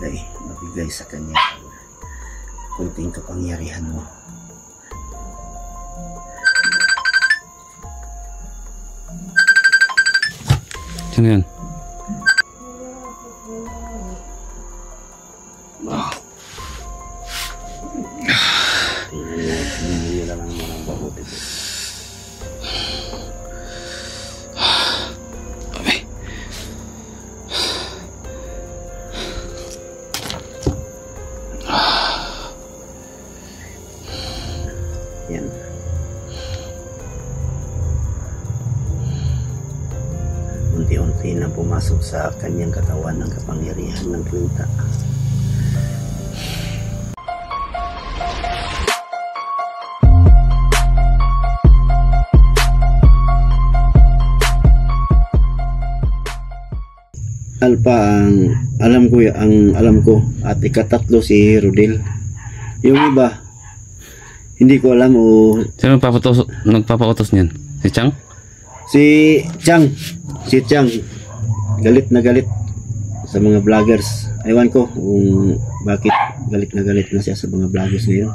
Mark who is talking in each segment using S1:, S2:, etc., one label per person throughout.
S1: dahil mabigay sa kanya kunting kapangyarihan mo.
S2: Sino yan?
S1: Tingnan lang mo ng babuti. Yan. Unti-unti na pumasok sa kanyang katawan ng kapangyarihan ng kwinta. Alpha ang alam ko at ikatatlo si Rodel. Yung iba hindi ko alam o
S2: Sino nagpapautos niyan? Si Chang?
S1: si Chang galit na galit sa mga vloggers. Ewan ko kung bakit galit na siya sa mga vloggers ngayon.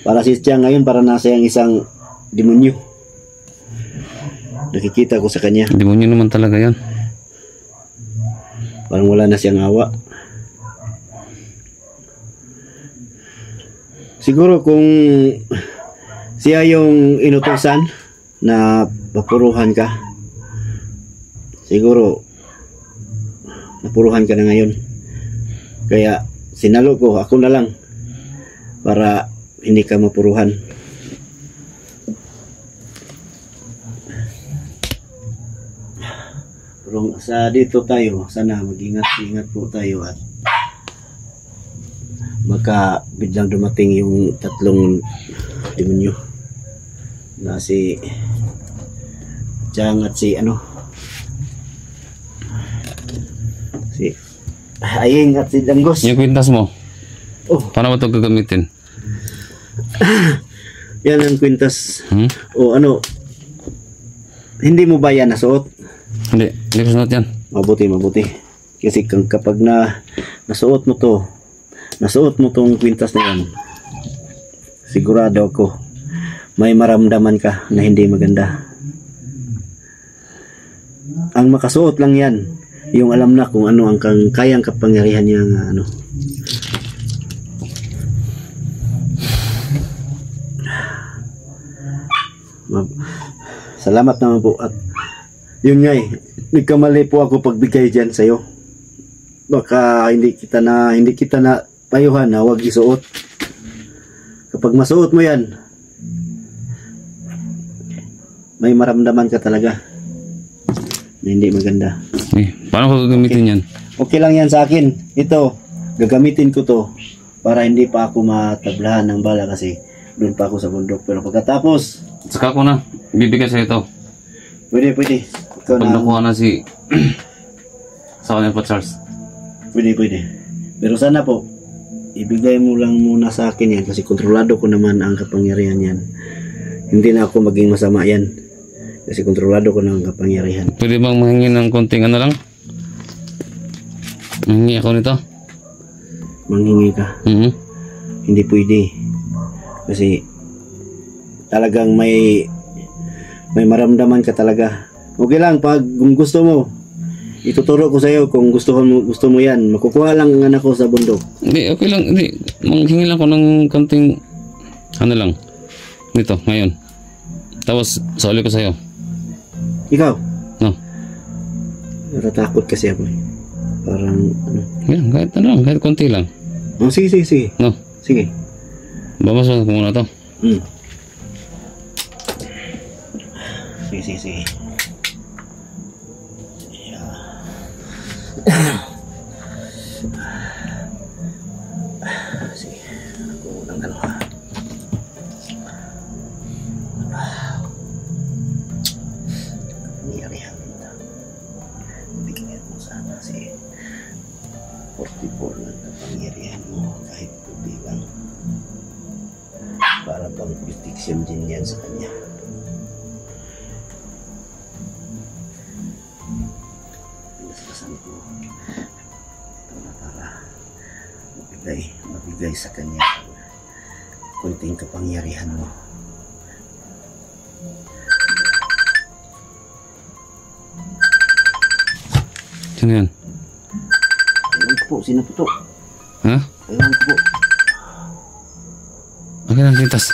S1: Para si Chang ngayon para nasa yung isang demonyo. Nakikita ko sa kanya.
S2: Demonyo naman talaga yan.
S1: Parang wala na siyang awa. Siguro kung siya yung inutusan na papuruhan ka, siguro napuruhan ka na ngayon. Kaya sinalo ko, ako na lang para hindi ka mapuruhan. Pero sa dito tayo, sana mag-ingat po tayo at baka biglang dumating yung tatlong demonyo na si Chang at si si Aying at si Danggos.
S2: Yung kwintas mo,
S1: Oh,
S2: paano ba ito gagamitin?
S1: yan ang kwintas.
S2: O
S1: Hindi mo ba yan nasuot?
S2: Hindi ko sunod yan.
S1: Mabuti. Kasi kapag nasuot mo tong kwintas na yan, sigurado ako may maramdaman ka na hindi maganda. Ang makasuot lang yan yung alam na kung ano ang kayang kapangyarihan niya Salamat naman po at yun nga nagkamali po ako pagbigay dyan sa'yo. Baka hindi kita na payuhan na huwag isuot. Kapag masuot mo yan, may maramdaman ka talaga na hindi maganda.
S2: Paano ko gagamitin yan?
S1: Okay lang yan sa akin. Ito, gagamitin ko to para hindi pa ako matablahan ng bala kasi doon pa ako sa bundok. Pero pagkatapos,
S2: Saka ko na, bibigyan sa ito.
S1: Pwede. Ikaw
S2: Pag
S1: na.
S2: nakuha na si sa kanya pa Charles.
S1: Pwede. Pero sana po, ibigay mo lang muna sa akin yan kasi kontrolado ko naman ang kapangyarihan yan. Hindi na ako maging masama yan. Kasi kontrolado ko na ang kapangyarihan.
S2: Pwede bang mahingi ng konting lang? Mahingi ako nito?
S1: Manghingi ka. Hindi pwede. Kasi talagang may maramdaman ka talaga. Okay lang pag gusto mo, ituturo ko sa iyo kung gusto mo yan. Makukuha lang ang anak ko sa bundok.
S2: Hindi, okay lang. Hindi, manghingi lang ako ng konting lang nito ngayon. Tapos sauli ko sa iyo.
S1: Ikaw?
S2: No.
S1: Natatakot kasi ako. Parang
S2: Yan, kahit konti lang.
S1: Oh, sige.
S2: No.
S1: Sige.
S2: Babasa ko muna to.
S1: Sige. Sige. Ako unang dalawa. Niyarihan nito. Bigyan mo sana si 44 ng kapangyarihan mo kahit puti lang. Para bang protection din yan sa kanya. para mabigay sa kanya kunting kapangyarihan mo.
S2: Sino yan?
S1: Ewan ko po, sino po to?
S2: Ha?
S1: Ewan ko po.
S2: Akin ang lintas.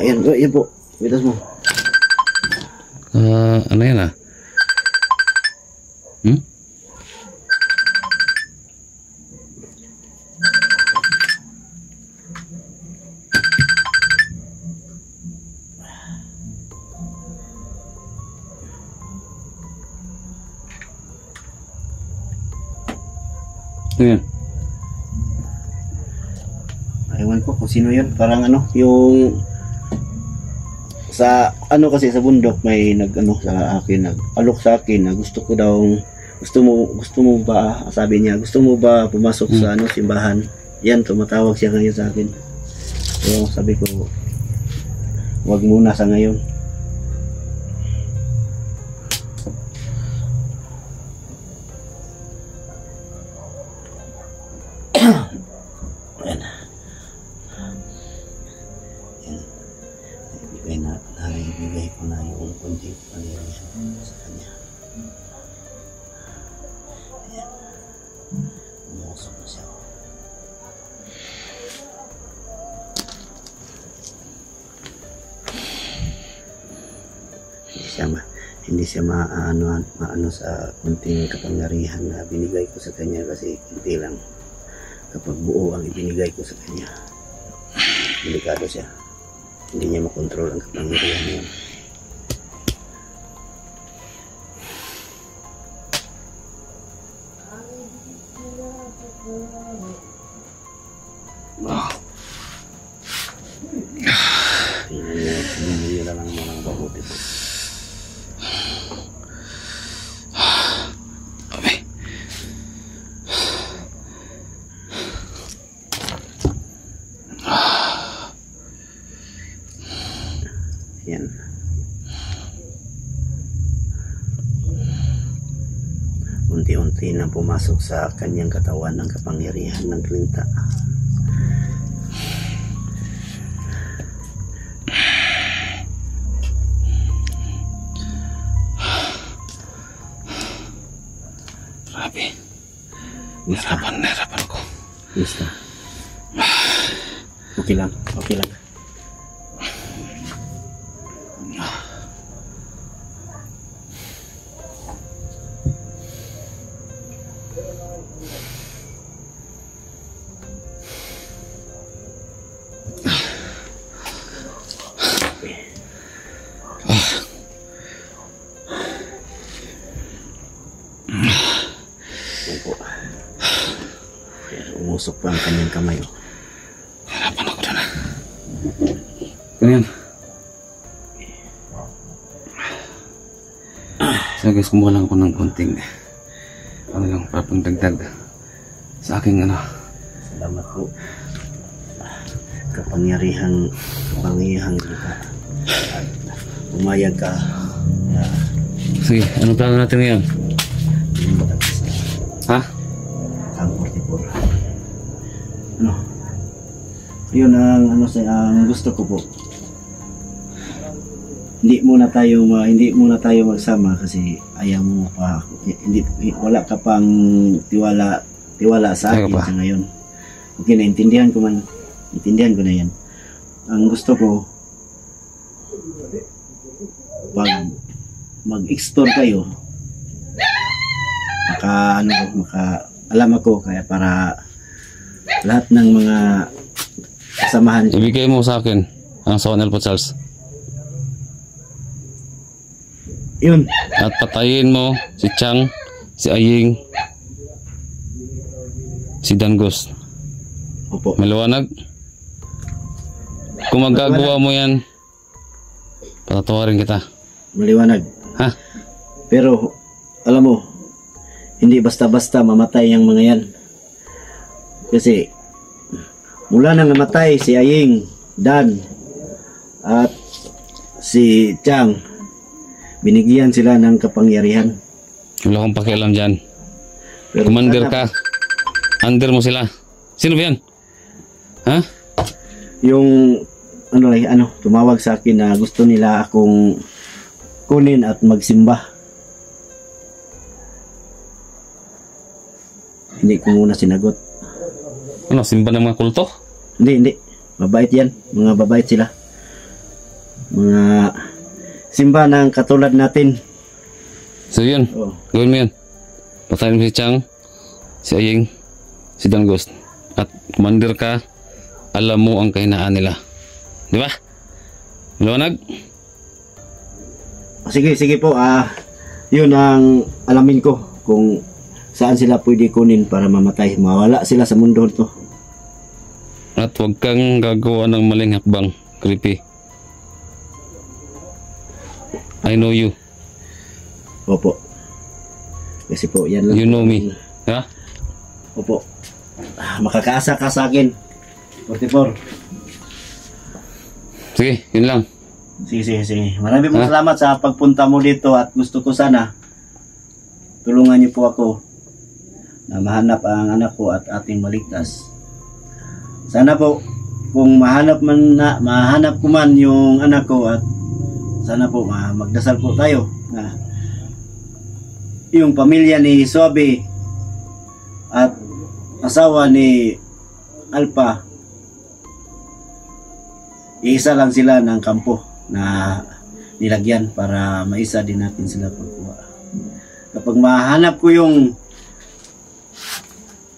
S1: Yan po. Bitas mo.
S2: Ano yan ah? Ayan.
S1: Ewan ko kung sino yun. Parang ano, yung sa ano kasi sa bundok may sa akin, nag-alok sa akin na gusto mo ba, sabi niya, gusto mo ba pumasok sa simbahan? Yan, tumatawag siya ngayon sa akin. So sabi ko, wag muna sa ngayon. Ibigay ko na yung kunting pangyarihan sa kanya. Ayan. Umusok na siya. Hindi siya maano sa kunting kapangyarihan na binigay ko sa kanya, kasi hindi lang kapag buo ang ibinigay ko sa kanya. Delikado siya. Hindi niya makontrol ang kapangyarihan niya. Tingnan niyo lang ang mga mabuti po. Yan. Unti-unti na pumasok sa kanyang katawan ng kapangyarihan ng Klinta.
S2: Grabe. Nahirapan ko.
S1: Basta. Okay lang. Umusok pa ang kanyang kamay.
S2: Harapan ako na. Ganyan. So guys, kumuha lang ako ng konting para pangdagdag sa aking
S1: Salamat po. Kapangyarihan kita. At umayag ka.
S2: Sige, anong plano natin ngayon? Ha?
S1: Ang 44. Yun ang gusto ko po. Hindi muna tayo magsama kasi ayaw mo pa, wala ka pang tiwala sa akin sa ngayon. Okay, naintindihan ko na yan. Ang gusto ko, pag mag-explore kayo, alam ako, kaya para lahat ng mga kasamahan.
S2: Ibigay mo sa akin ang Sawan Elpo Charles.
S1: Yun.
S2: At patayin mo si Chang, si Aying, si Dangos.
S1: Opo.
S2: Maliwanag? Kung magagawa mo yan, patatawarin kita.
S1: Maliwanag.
S2: Ha?
S1: Pero, alam mo, hindi basta-basta mamatay ang mga yan. Kasi, mula nang namatay si Aying, Dan, at si Chang, binigyan sila ng kapangyarihan.
S2: Wala akong pakialam dyan.
S1: Pero
S2: Commander ka. under mo sila. Sino ba yan? Ha?
S1: Yung tumawag sa akin na gusto nila akong kunin at magsimba. Hindi ko muna sinagot.
S2: Ano, simba ng mga kulto?
S1: Hindi. Mabait yan. Mga babait sila. Mga simba ng katulad natin.
S2: So yun,
S1: Oh.
S2: gawin mo yun. Patayin mo si Chang, si Aying, si Danggos. At commander ka, alam mo ang kahinaan nila. Di ba? Maliwanag?
S1: Sige po. Yun ang alamin ko kung saan sila pwede kunin para mamatay. Mawala sila sa mundo to.
S2: At huwag kang gagawa ng maling hakbang. Creepy. I know you.
S1: Opo. Kasi po, yan lang.
S2: You know me. Ha?
S1: Opo. Makakaasa ka sa akin. 44.
S2: Sige, yun lang.
S1: Sige. Maraming pong salamat sa pagpunta mo dito at gusto ko sana tulungan niyo po ako na mahanap ang anak ko at ating maligtas. Sana po kung mahanap ko man yung anak ko at sana po magdasal po tayo na yung pamilya ni Suabe at asawa ni Alpha, iisa lang sila ng kampo na nilagyan para maisa din natin sila pagkuha. Kapag mahanap ko yung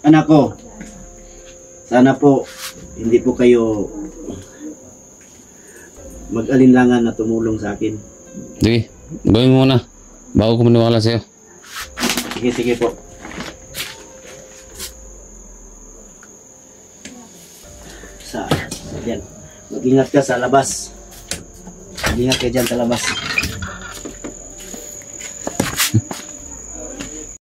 S1: anak ko, sana po hindi po kayo mag-alinlangan na tumulong sa akin.
S2: Sige, gawin mo muna. Bago ko maniwala sa'yo.
S1: Sige po. Yan. Mag-ingat ka sa labas. Mag-ingat ka dyan sa labas.